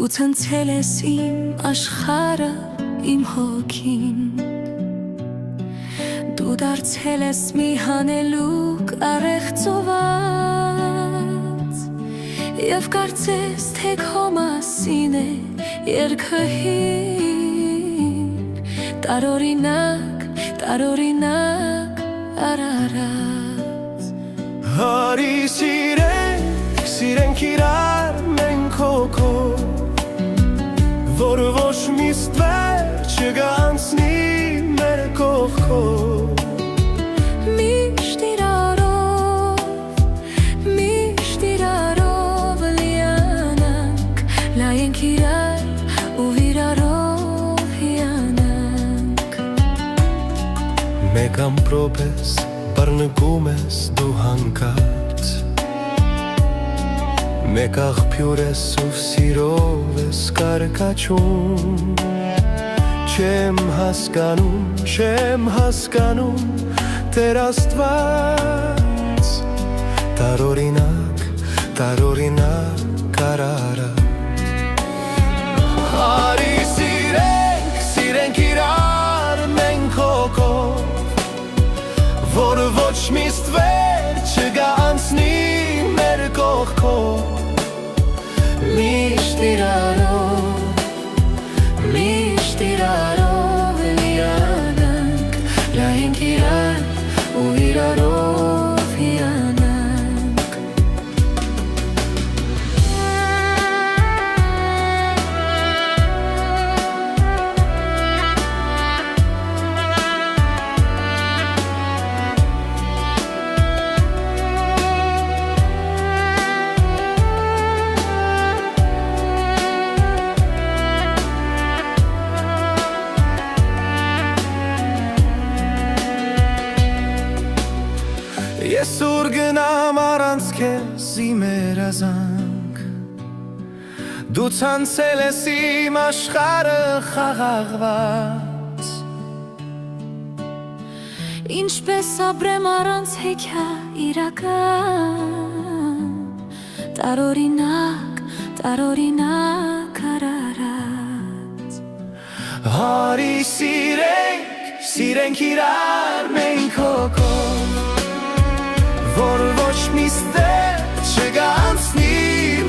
Դու ցնցել ես իմ աշխարհը, իմ հոգին Դու դարձել ես մի հանելուկ առեղծոված Եվ կարծես թե քո մասին է երգահին Տարօրինակ արարած Հարի սիրենք իրար մենք հոգով Որ ոչ մի ստվեր չգանցնի մեր կողքով Միշտ իրարով լիանանք Լայենք իրար ու իրարով հիանանք Մեկ ամպրոպ ես բռնկում ես դու հանկարծ Մեկ աղբյուր ես ու սիրով ես կարկաչում Չեմ հասկանում Տեր Աստված Տարօրինակ արարած Հարի սիրենք իրար մենք հոգով Որ ոչ մի ստվեր չգանցնի մեր կողքով Միշտ իրարով լիանանք Լայենք իրար ու իրարով հիանանք Ես ուր գնամ առանց քեզ իմ երազանք Դու ցանցել ես իմ աշխարհը խաղաղված Ինչպես ապրեմ առանց հեքիա իրական Տարօրինակ արարած Հարի սիրենք իրար մենք հոգով Որ ոչ մի ստվեր չգանցնի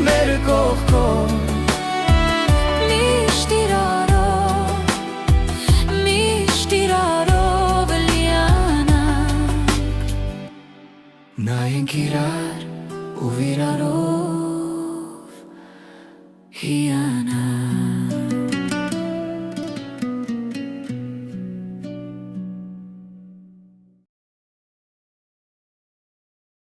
մեր կողքով Միշտ իրարով լիանանք Նայենք իրար ու իրարով հիանանք